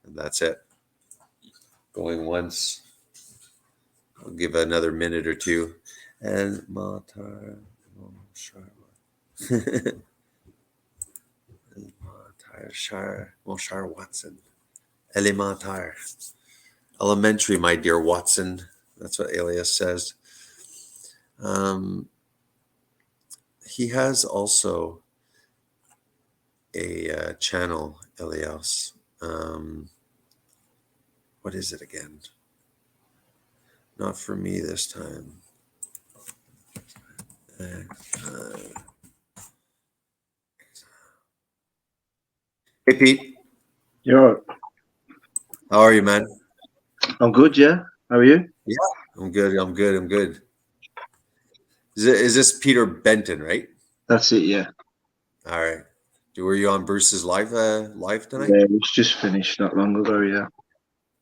And that's it. Going once. I'll give it another minute or two. And Matar Shar Watson. Elementar. Elementary, my dear Watson. That's what Elias says. He has also a channel, Elias. What is it again? Not for me this time. Hey, Pete. You're right. How are you, man? I'm good, yeah. How are you? Yeah, I'm good. I'm good. I'm good. Is this Peter Benton, right? That's it, yeah. All right. Were you on Bruce's live tonight? Yeah, it's just finished not long ago, yeah.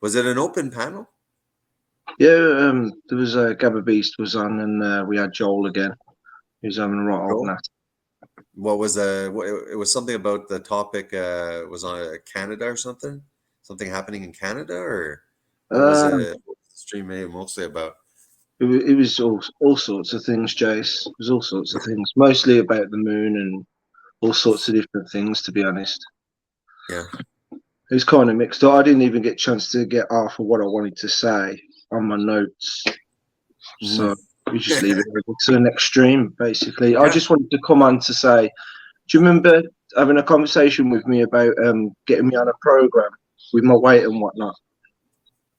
Was it an open panel? Yeah, there was Gabba Beast was on, and we had Joel again. He was having a right old Cool. nat. What was it was something about the topic was on Canada or something? Something happening in Canada, or what was Um, it? What was the stream mostly about? it was all sorts of things, Jace. It was all sorts of things, mostly about the moon and all sorts of different things, to be honest. Yeah. It was kind of mixed up. I didn't even get a chance to get half of what I wanted to say on my notes. Mhm. So we just leave it to the next stream, basically. I Yeah. just wanted to come on to say, do you remember having a conversation with me about getting me on a program with my weight and whatnot?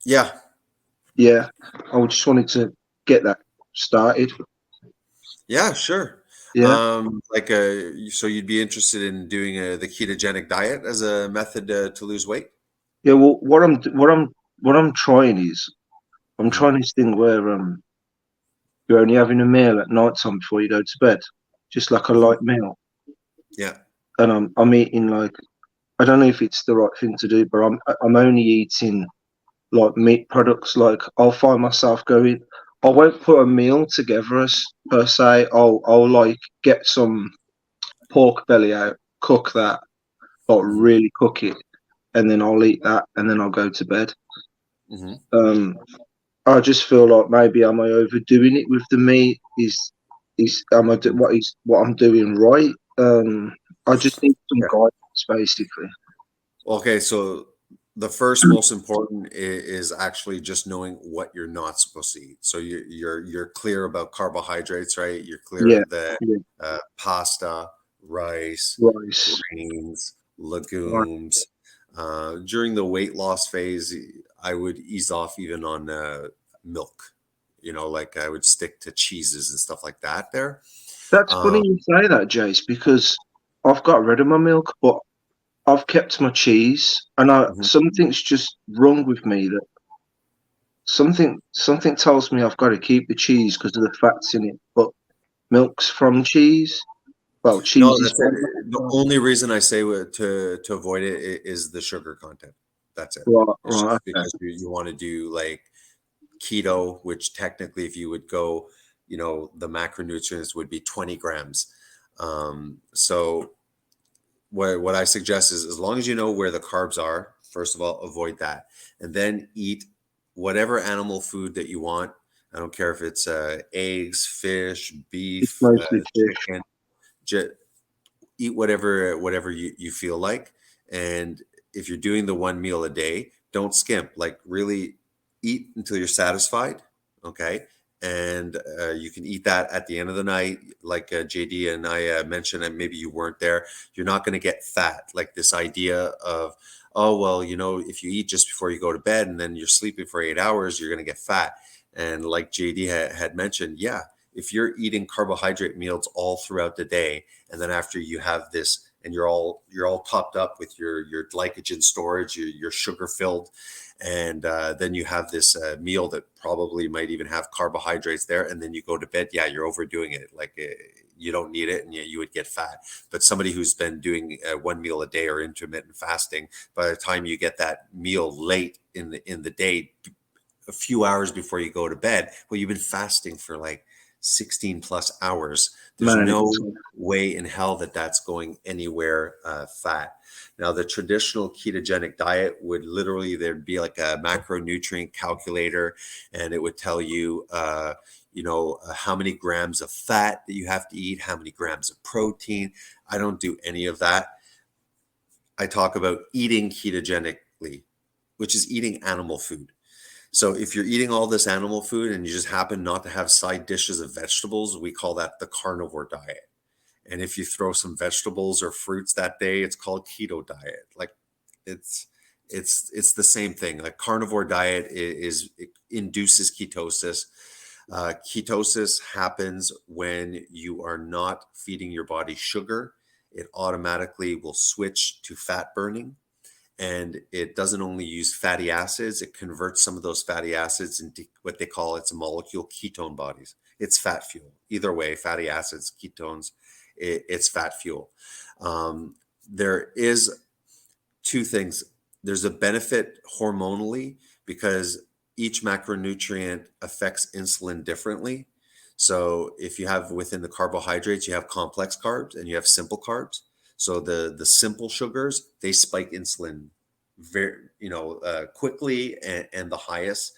Yeah. Yeah, I just wanted to get that started. Yeah. Sure. Yeah, Like, so you'd be interested in doing the ketogenic diet as a method to lose weight? yeah. Well, what I'm trying is I'm Hmm. trying this thing where you're only having a meal at night time before you go to bed, just like a Hmm. light meal, Yeah. and I'm eating like I don't know if it's the right thing to do, but I'm only eating like meat products. Like I'll find myself going, I won't put a meal together as per se. I'll like get some pork belly out, cook that, like Hmm. really cook it, and then I'll eat that, and then I'll go to bed. Hmm. Um, I just feel like maybe am I overdoing it with the meat? Is am I what I'm doing right? I just need some Yeah. guidance, basically. Okay. So the first most important is actually just knowing what you're not supposed to eat. So you're clear about carbohydrates, right? You're clear Yeah, that yeah, pasta, rice, rice. grains, Right. legumes. During the weight loss phase, I would ease off even on milk. Like I would stick to cheeses and stuff like that there. That's funny Um, you say that, Jace, because I've got rid of my milk, but I've kept my cheese, and mhm. something's just wrong with me. That something tells me I've got to keep the cheese because of the fats in it, but milk's from cheese. Well, No, cheese is that's it. from The only reason I say to avoid it is the sugar content. That's it. right, It's right, just okay. because you want to do like keto, which technically, if you would go, the macronutrients would be 20 grams. So what I suggest is as long as you know where the carbs are, first of all, avoid that, and then eat whatever animal food that you want. I don't care if it's eggs, fish, It's beef, mostly fish. chicken. Eat whatever you feel like. And if you're doing the one meal a day, don't skimp. Like really eat until you're satisfied. Okay. And you can eat that at the end of the night, like JD and I mentioned, and maybe you weren't there. You're not going to get fat. Like this idea of, oh well, if you eat just before you go to bed and then you're sleeping for 8 hours, you're going to get fat. And like JD had mentioned, yeah, if you're eating carbohydrate meals all throughout the day, and then after you have this and you're all topped up with your glycogen storage, your sugar filled, and then you have this meal that probably might even have carbohydrates there, and then you go to bed, yeah, you're overdoing it. Like you don't need it, and you would get fat. But somebody who's been doing one meal a day or intermittent fasting, by the time you get that meal late in the day, a few hours before you go to bed, well, you've been fasting for like 16 plus hours. There's Man, no it's way in hell that that's going anywhere fat. Now, the traditional ketogenic diet would literally, there'd be like a macronutrient calculator, and it would tell you, how many grams of fat that you have to eat, how many grams of protein. I don't do any of that. I talk about eating ketogenically, which is eating animal food. So if you're eating all this animal food and you just happen not to have side dishes of vegetables, we call that the carnivore diet. And if you throw some vegetables or fruits that day, it's called keto diet. Like it's it's the same thing. Like carnivore diet it induces ketosis. Ketosis happens when you are not feeding your body sugar. It automatically will switch to fat burning, and it doesn't only use fatty acids, it converts some of those fatty acids into what they call its molecule ketone bodies. It's fat fuel. Either way, fatty acids, ketones, it's fat fuel. There is two things. There's a benefit hormonally because each macronutrient affects insulin differently. So if you have within the carbohydrates, you have complex carbs and you have simple carbs. So the simple sugars, they spike insulin very quickly and the highest.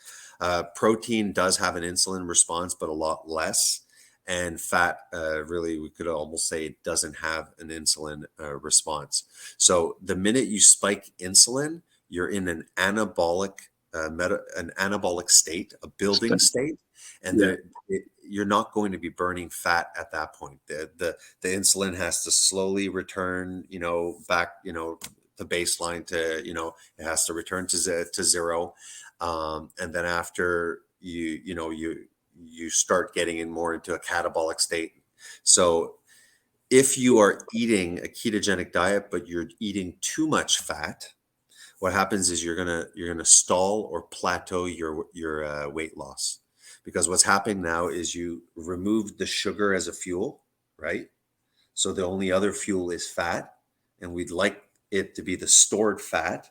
Protein does have an insulin response, but a lot less. And fat, really, we could almost say it doesn't have an insulin response. So the minute you spike insulin, you're in an anabolic an anabolic state, a building state, and yeah, you're not going to be burning fat at that point. The insulin has to slowly return, back, the baseline to, it has to return to zero, and then after you start getting in more into a catabolic state. So if you are eating a ketogenic diet but you're eating too much fat, what happens is you're gonna stall or plateau your weight loss, because what's happening now is you removed the sugar as a fuel, right? So the only other fuel is fat, and we'd like it to be the stored fat.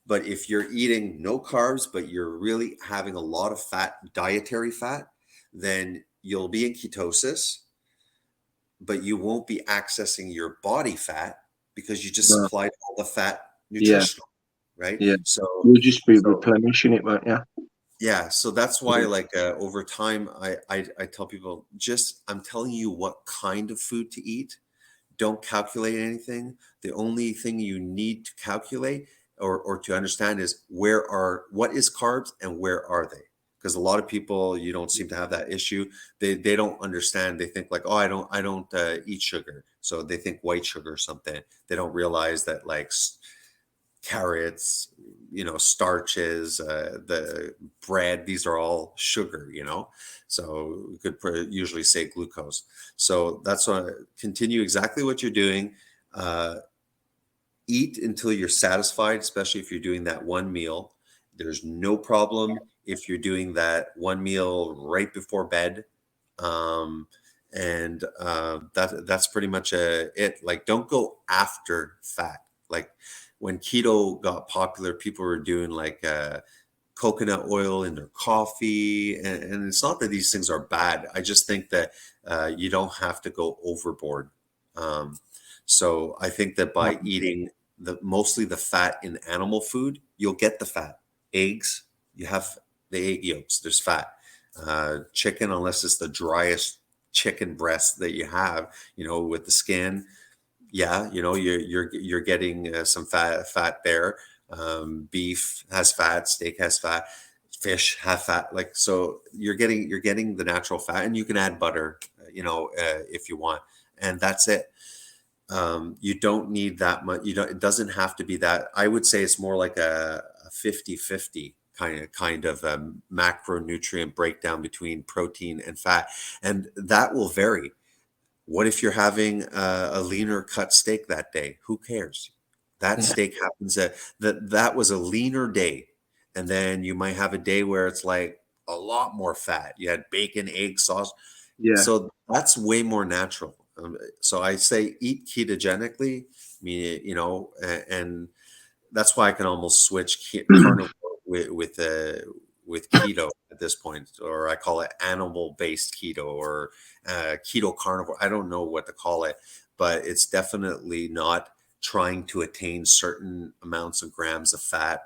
But if you're eating no carbs, but you're really having a lot of fat, dietary fat, then you'll be in ketosis, but you won't be accessing your body fat because you just no, supplied all the fat yeah, nutritional, right? yeah. So, You'll just be so replenishing it, won't you? yeah, so that's why, Yeah, like, over time, I tell people, just I'm telling you what kind of food to eat. Don't calculate anything. The only thing you need to calculate or to understand is what is carbs and where are they? Because a lot of people, you don't seem to have that issue. They don't understand. They think like, oh, I don't eat sugar, so they think white sugar or something. They don't realize that like carrots, starches, the bread, these are all sugar, so we could usually say glucose. So that's why continue exactly what you're doing. uh, Eat until you're satisfied, especially if you're doing that one meal. There's no problem if you're doing that one meal right before bed. um, and that's pretty much it. Like, don't go after fat. Like when keto got popular, people were doing like coconut oil in their coffee, and it's not that these things are bad. I just think that you don't have to go overboard. um, so I think that by eating mostly the fat in animal food, you'll get the fat. Eggs, you have the egg yolks, there's fat. Chicken, unless it's the driest chicken breast that you have, with the skin, yeah, you're getting some fat there. Beef has fat, steak has fat, fish have fat. Like, so you're getting the natural fat, and you can add butter, if you want, and that's it. You don't need that much. It doesn't have to be that. I would say it's more like a 50-50 kind of macronutrient breakdown between protein and fat, and that will vary. What if you're having a leaner cut steak that day? Who cares? That yeah, steak happens that was a leaner day. And then you might have a day where it's like a lot more fat. You had bacon, egg, sauce. yeah. So that's way more natural. So I say eat ketogenically. I mean, and that's why I can almost switch carnivore with keto. at this point, or I call it animal-based keto or keto carnivore. I don't know what to call it, but it's definitely not trying to attain certain amounts of grams of fat.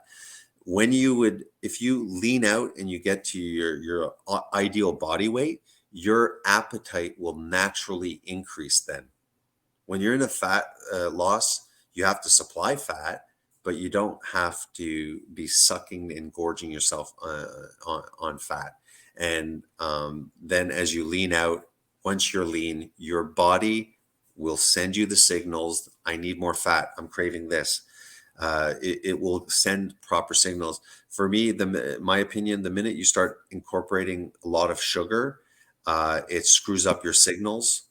If you lean out and you get to your ideal body weight, your appetite will naturally increase then. When you're in a fat loss, you have to supply fat, but you don't have to be sucking and gorging yourself on fat. And then as you lean out, once you're lean, your body will send you the signals. I need more fat. I'm craving this. It will send proper signals. For me, my opinion, the minute you start incorporating a lot of sugar, it screws up your signals,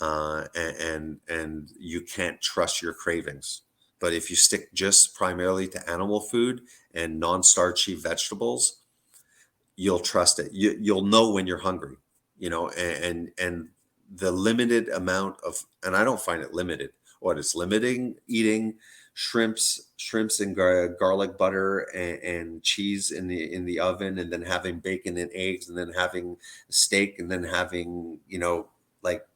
and you can't trust your cravings. But if you stick just primarily to animal food and non-starchy vegetables, you'll trust it. You'll know when you're hungry, and the limited amount of, and I don't find it limited. What it's limiting eating shrimps and garlic butter and cheese in the oven, and then having bacon and eggs, and then having steak, and then having, like,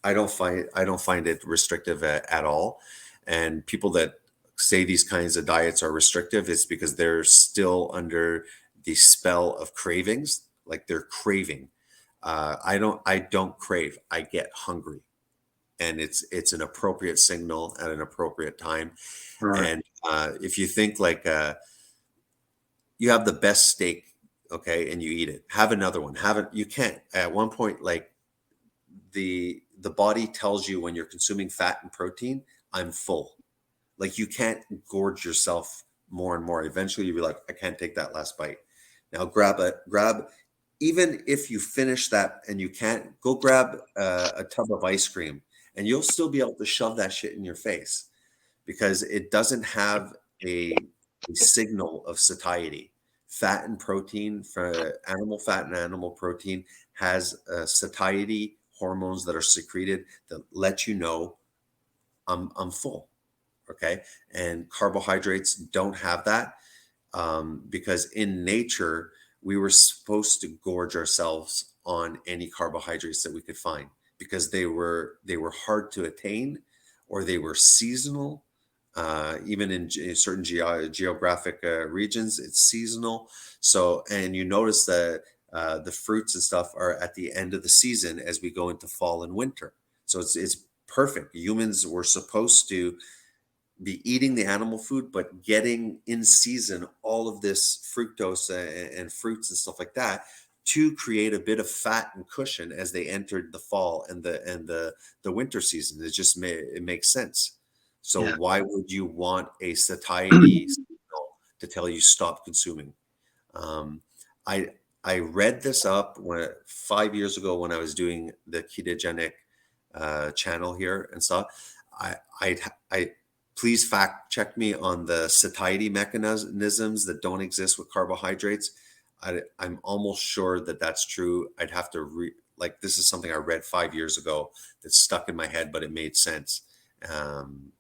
I don't find it restrictive at all. And people that say these kinds of diets are restrictive, it's because they're still under the spell of cravings, like they're craving. I don't crave. I get hungry, and it's an appropriate signal at an appropriate time. Right. And if you think like you have the best steak, okay, and you eat it, have another one. Have it. You can't. At one point, like, the body tells you when you're consuming fat and protein, I'm full. Like, you can't gorge yourself more and more. Eventually you'll be like, I can't take that last bite. Now grab, even if you finish that and you can't, go grab a tub of ice cream, and you'll still be able to shove that shit in your face, because it doesn't have a signal of satiety. Fat and protein, for animal fat and animal protein, has satiety hormones that are secreted that let you know I'm full. Okay. And carbohydrates don't have that, because in nature, we were supposed to gorge ourselves on any carbohydrates that we could find, because they were hard to attain, or they were seasonal. Even in certain geographic regions, it's seasonal. So, and you notice that the fruits and stuff are at the end of the season as we go into fall and winter. So it's perfect. Humans were supposed to be eating the animal food, but getting in season all of this fructose and fruits and stuff like that, to create a bit of fat and cushion as they entered the fall and the winter season. It makes sense. So Yeah. why would you want a satiety signal to tell you stop consuming? Um, I I read this up 5 years ago when I was doing the ketogenic channel here and stuff. I please fact check me on the satiety mechanisms that don't exist with carbohydrates. I'm almost sure that that's true. I'd have to like, this is something I read 5 years ago that stuck in my head, but it made sense. Um,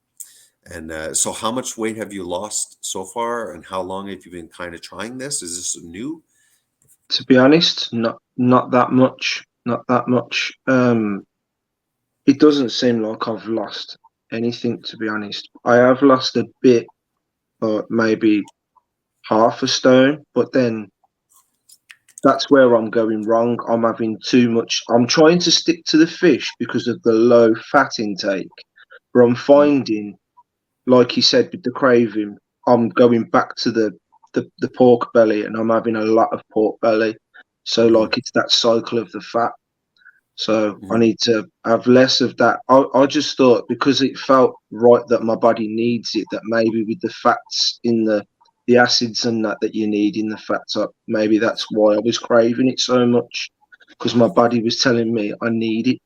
and so, how much weight have you lost so far, and how long have you been kind of trying this? Is this new? To be honest, not that much. Not that much. It doesn't seem like I've lost anything, to be honest. I have lost a bit, maybe half a stone, but then that's where I'm going wrong. I'm having too much. I'm trying to stick to the fish because of the low fat intake, but I'm Mm, finding, like you said, with the craving, I'm going back to the pork belly, and I'm having a lot of pork belly. So mhm, like it's that cycle of the fat. So I mhm. need to have less of that. I just thought because it felt right that my body needs it, that maybe with the fats in the acids and that you need in the fats up, maybe that's why I was craving it so much, because my body was telling me I need it.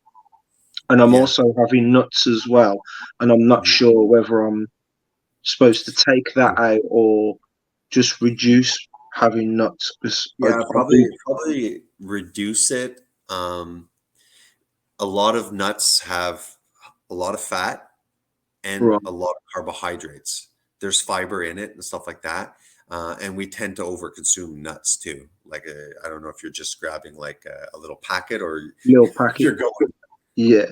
And I'm Yeah. also having nuts as well, and I'm not Mhm. sure whether I'm supposed to take that out or just reduce having nuts because I Yeah, do. probably reduce it. A lot of nuts have a lot of fat and Right. a lot of carbohydrates. there's fiber in it and stuff like that. And we tend to overconsume nuts too. Like I don't know if you're just grabbing like a little packet or Little packet. you're going. Yeah.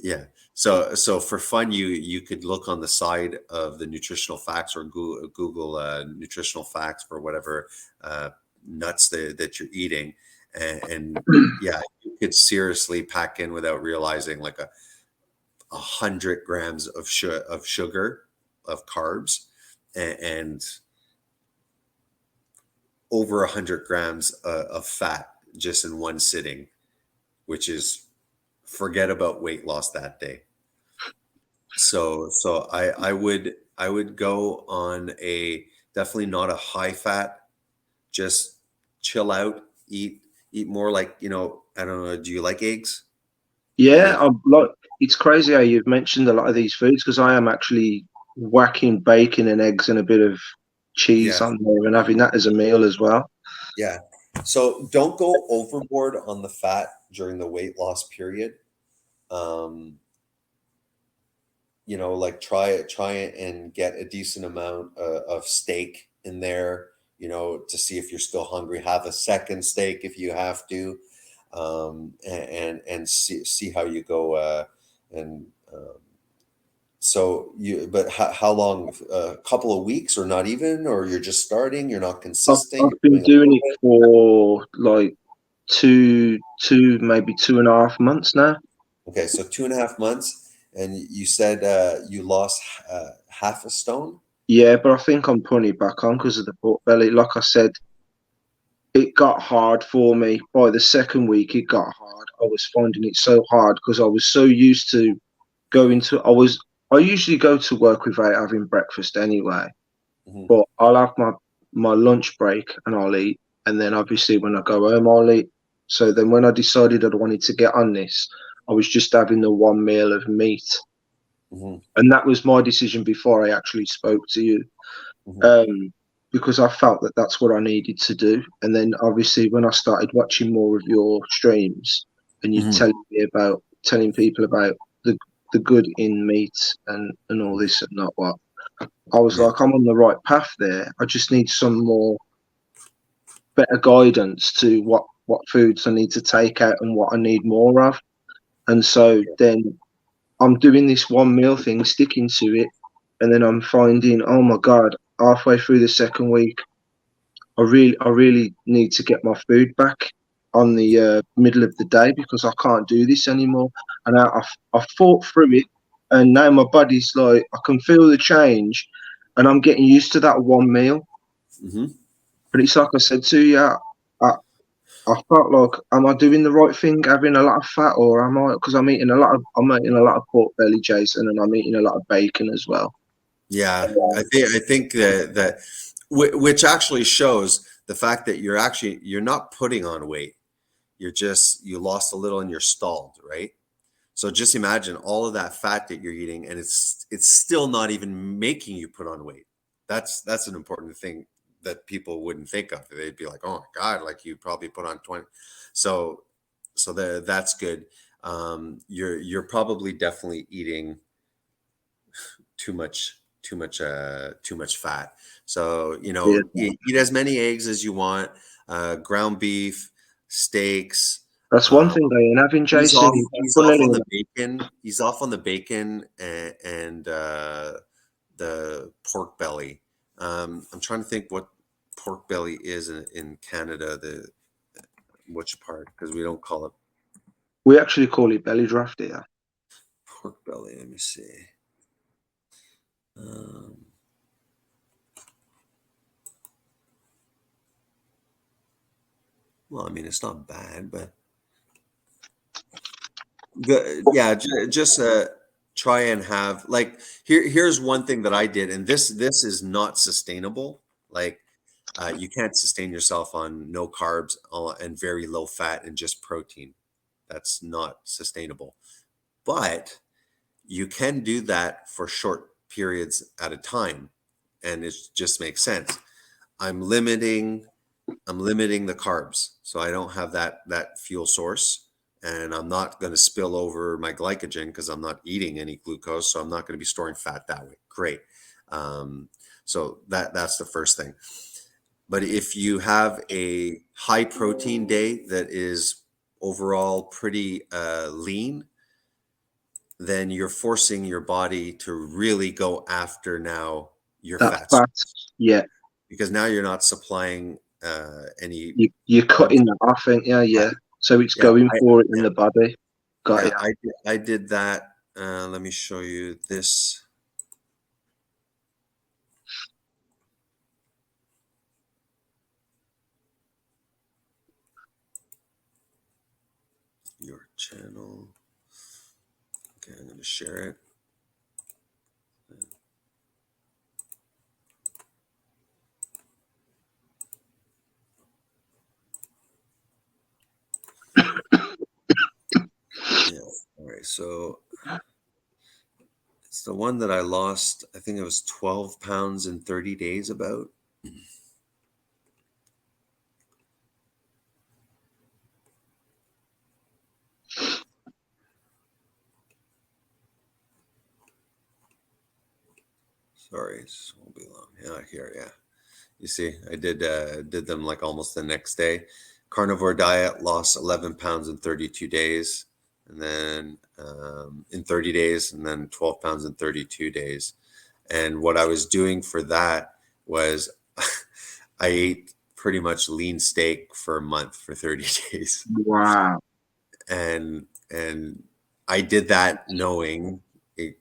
Yeah. So for fun, you could look on the side of the nutritional facts or Google nutritional facts for whatever nuts that you're eating, and yeah, you could seriously pack in without realizing like 100 grams of sugar, of carbs, and over 100 grams of fat just in one sitting, which is forget about weight loss that day. So I would go on a definitely not a high fat, just chill out, eat more like, I don't know, do you like eggs? I Yeah, mean, I'm like, it's crazy how you've mentioned a lot of these foods because I am actually whacking bacon and eggs and a bit of cheese yeah, on there and having that as a meal as well. yeah. So don't go overboard on the fat during the weight loss period. Um, like try it and get a decent amount of steak in there, to see if you're still hungry. Have a second steak if you have to, and see how you go. And so but how long? A couple of weeks, or not even, or you're just starting. You're not consistent. I've You're been doing a doing little it bit. for like maybe 2.5 months now. Okay, so 2.5 months, and you said you lost half a stone. Yeah, but I think I'm putting it back on because of the pork belly. Like I said, it got hard for me. By the second week, it got hard. I was finding it so hard because I was so used to going to. I usually go to work without having breakfast anyway, Hmm. but I'll have my lunch break and I'll eat, and then obviously when I go home, I'll eat. So then when I decided I wanted to get on this, I was just having the one meal of meat, Hmm. and that was my decision before I actually spoke to you. Hmm. um, because I felt that that's what I needed to do. And then obviously when I started watching more of your streams and you Hmm. telling people about the good in meat and all this and not what, I was Yeah. like, I'm on the right path there. I just need some more better guidance to what foods I need to take out and what I need more of. And so then I'm doing this one meal thing, sticking to it, and then I'm finding, oh my God, halfway through the second week, I really need to get my food back on the middle of the day because I can't do this anymore. And I fought through it, and now my body's like I can feel the change, and I'm getting used to that one meal. Hmm. But it's like I said to you, I, I felt like, am I doing the right thing, having a lot of fat, or am I? Because I'm eating a lot of pork belly, Jason, and I'm eating a lot of bacon as well. Yeah, I think which actually shows the fact that you're not putting on weight. You lost a little and you're stalled, right? So just imagine all of that fat that you're eating, and it's still not even making you put on weight. That's an important thing that people wouldn't think of. They'd be like, "Oh my God, like you probably put on 20." So that's good. You're probably definitely eating too much fat. So, Yeah, eat as many eggs as you want, ground beef, steaks. that's one Um, thing I ain't having, Ease Jason. off You ease put off any on of the that. bacon. Ease off on the bacon and the pork belly. I'm trying to think what pork belly is in Canada. The which part? Because we don't call it We actually call it belly draft here. pork belly. Let me see. Um, well, I mean, it's not bad, but yeah, just try and have like here's one thing that I did, and this is not sustainable. Like you can't sustain yourself on no carbs and very low fat and just protein. That's not sustainable. But you can do that for short periods at a time, and it just makes sense. I'm limiting I'm limiting the carbs, so I don't have that fuel source, and I'm not going to spill over my glycogen because I'm not eating any glucose, so I'm not going to be storing fat that way. Great. Um, so that's the first thing. But if you have a high protein day that is overall pretty lean, then you're forcing your body to really go after now your That fat fat, source, yeah, because now you're not supplying any you're blood. cutting that off, ain't you? Yeah, Yeah. So it's yeah, going I, for it in yeah, the body. Got yeah. it. I did that. Let me show you this. Your channel. Okay, I'm going to share it. Yeah. All right. So it's the one that I lost. I think it was 12 pounds in 30 days about. Sorry, this won't be long. Yeah, here, yeah. You see, I did them like almost the next day. Carnivore diet, lost 11 pounds in 32 days, and then in 30 days, and then 12 pounds in 32 days. And what I was doing for that was I ate pretty much lean steak for a month for 30 days. Wow. And I did that knowing it,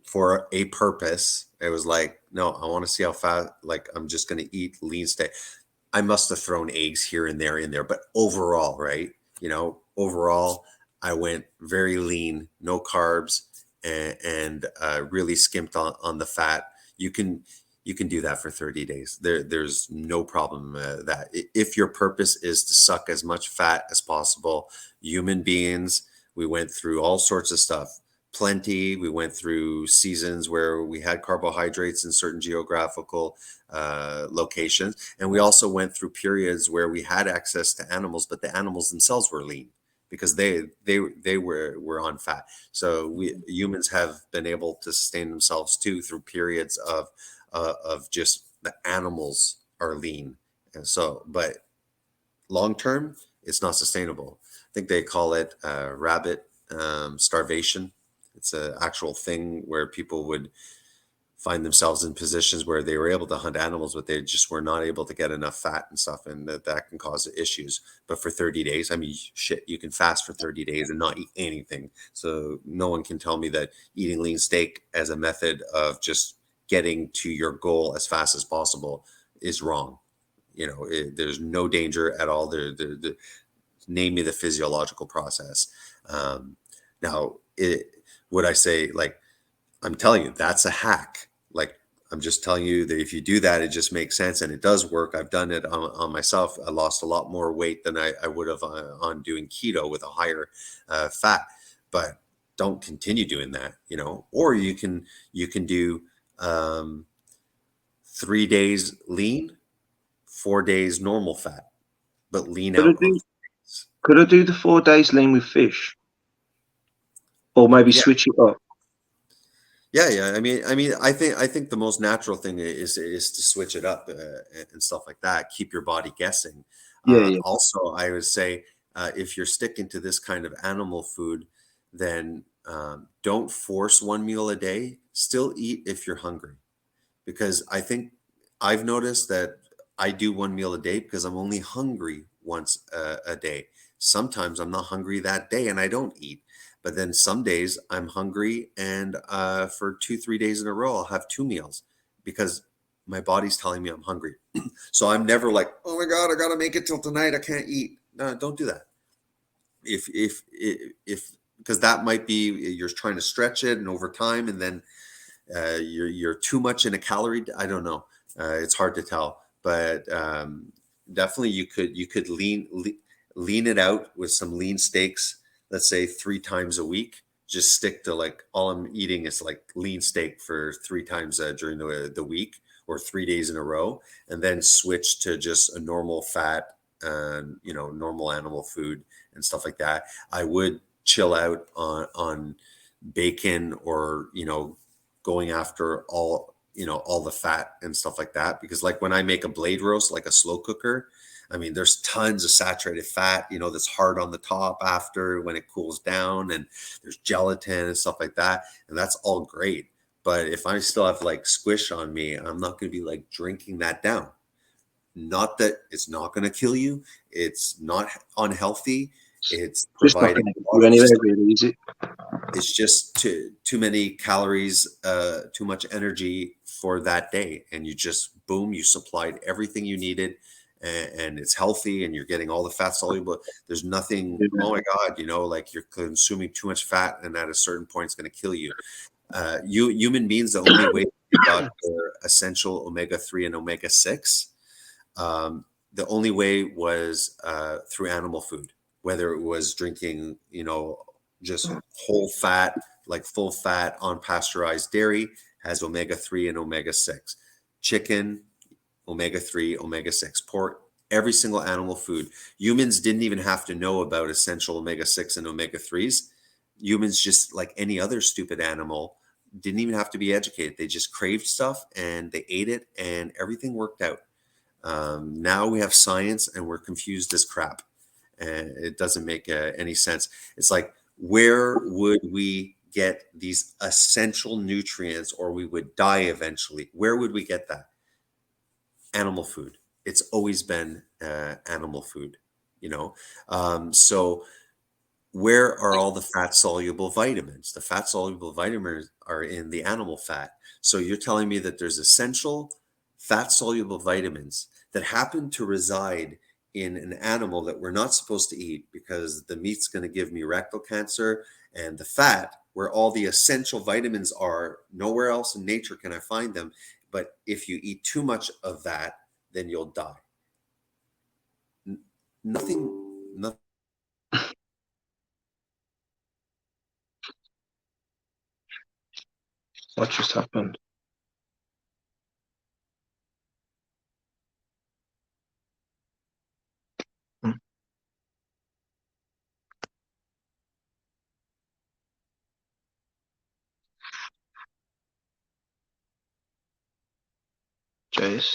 for a purpose. It was like, no, I want to see how fast, like I'm just going to eat lean steak. I must have thrown eggs here and there in there, but overall, right? Overall, I went very lean, no carbs, and really skimped on the fat. You can you can do that for 30 days. There's no problem that if your purpose is to suck as much fat as possible. Human beings, we went through all sorts of stuff. Plenty. We went through seasons where we had carbohydrates in certain geographical locations, and we also went through periods where we had access to animals, but the animals themselves were lean because they were on fat. So we humans have been able to sustain themselves too through periods of just the animals are lean. And so, but long term, it's not sustainable. I think they call it rabbit starvation. It's an actual thing where people would find themselves in positions where they were able to hunt animals, but they just were not able to get enough fat and stuff, and that can cause issues. But for 30 days, I mean, shit, you can fast for 30 days and not eat anything. So no one can tell me that eating lean steak as a method of just getting to your goal as fast as possible is wrong. There's no danger at all. Name me the physiological process. Um, now, would I say, like, I'm telling you, that's a hack. Like, I'm just telling you that if you do that, it just makes sense and it does work. I've done it on myself. I lost a lot more weight than I would have on doing keto with a higher fat. But don't continue doing that, Or you can do 3 days lean, 4 days normal fat, but lean Could I out on do 3 days. could I do the 4 days lean with fish? Or maybe Yeah, switch it up? yeah, yeah. I think the most natural thing is to switch it up and stuff like that. Keep your body guessing. Yeah, yeah. Also, I would say if you're sticking to this kind of animal food, then don't force one meal a day. Still eat if you're hungry, because I think I've noticed that I do one meal a day because I'm only hungry once a day. Sometimes I'm not hungry that day and I don't eat. But then some days I'm hungry, and for 2, 3 days in a row, I'll have two meals because my body's telling me I'm hungry. So I'm never like, oh my God, I got to make it till tonight. I can't eat. No, don't do that. If because that might be you're trying to stretch it and over time, and then you're too much in a calorie. I don't know. It's hard to tell, but definitely you could lean it out with some lean steaks. Let's say 3 times a week. Just stick to, like, all I'm eating is like lean steak for 3 times during the week, or 3 days in a row, and then switch to just a normal fat, normal animal food and stuff like that. I would chill out on bacon, or going after all all the fat and stuff like that. Because like when I make a blade roast, like a slow cooker, I mean, there's tons of saturated fat, that's hard on the top after when it cools down, and there's gelatin and stuff like that. And that's all great. But if I still have like squish on me, I'm not going to be like drinking that down. Not that it's not going to kill you. It's not unhealthy. It's Just not providing going to a get lot you of, anywhere, really, is it? it's just too many calories, too much energy for that day, and you just boom, you supplied everything you needed, and it's healthy, and you're getting all the fat soluble. There's nothing. Yeah. Oh my God, like you're consuming too much fat, and at a certain point, it's going to kill you. You human beings, the only way we got the essential omega 3 and omega 6, um, the only way was through animal food, whether it was drinking, just whole fat, like full fat, unpasteurized dairy has omega 3 and omega 6. Chicken, omega 3, omega 6. Pork, every single animal food. Humans didn't even have to know about essential omega 6 and omega 3s. Humans, just like any other stupid animal, didn't even have to be educated. They just craved stuff and they ate it, and everything worked out. Now we have science and we're confused as crap, and it doesn't make any sense. It's like, where would we get these essential nutrients, or we would die eventually? Where would we get that? Animal food. It's always been animal food, you know. So where are all the fat soluble vitamins? The fat soluble vitamins are in the animal fat. So you're telling me that there's essential fat soluble vitamins that happen to reside in an animal that we're not supposed to eat, because the meat's going to give me rectal cancer, and the fat, where all the essential vitamins are, nowhere else in nature can I find them. But if you eat too much of that, then you'll die. Nothing. What just happened? Hmm. Jace?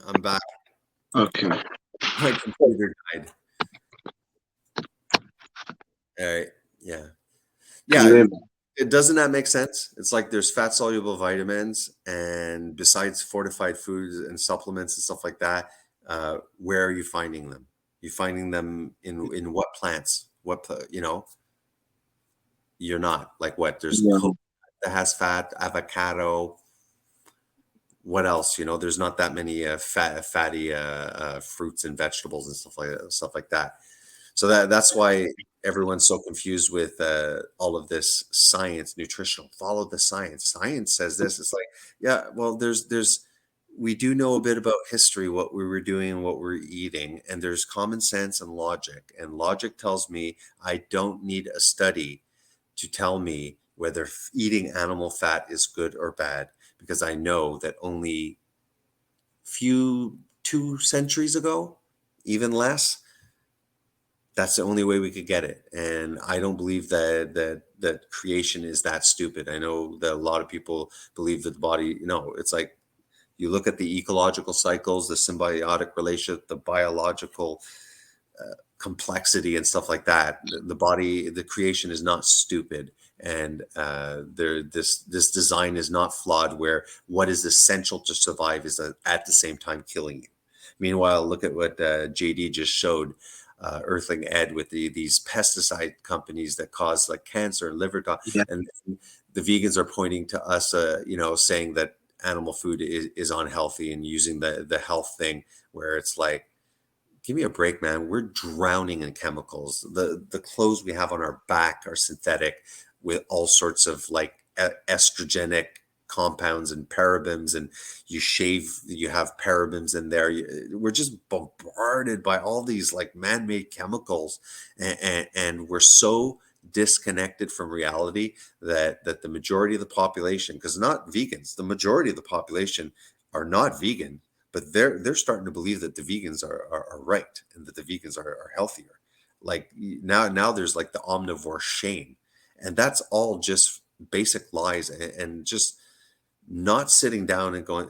I'm back. Okay. My computer died. All right. Yeah. Can you Yeah. hear me? It doesn't that make sense? It's like there's fat soluble vitamins, and besides fortified foods and supplements and stuff like that, where are you finding them? You finding them in what plants? You're not like what? There's Yeah. coconut that has fat, avocado. What else? There's not that many fatty fruits and vegetables and stuff like that. So that's why everyone's so confused with all of this science, nutritional. Follow the science. Science says this. It's like, yeah, well, we do know a bit about history, what we were doing and what we're eating, and there's common sense and logic. And logic tells me I don't need a study to tell me whether eating animal fat is good or bad, because I know that only 2 centuries ago, even less, that's the only way we could get it. And I don't believe that creation is that stupid. I know that a lot of people believe that the body, it's like, you look at the ecological cycles, the symbiotic relationship, the biological complexity and stuff like that. The body, the creation is not stupid. And this design is not flawed, where what is essential to survive is at the same time killing you. Meanwhile, look at what JD just showed, Earthling Ed, with these pesticide companies that cause like cancer and Yeah. and the vegans are pointing to us, saying that animal food is unhealthy, and using the health thing, where it's like, give me a break, man. We're drowning in chemicals. The clothes we have on our back are synthetic, with all sorts of like estrogenic compounds and parabens, and you shave, you have parabens in there. We're just bombarded by all these like man-made chemicals, and we're so disconnected from reality that the majority of the population, because not vegans, the majority of the population are not vegan. but they're starting to believe that the vegans are right and that the vegans are healthier. Like now there's like the omnivore shame, and that's all just basic lies and just not sitting down and going,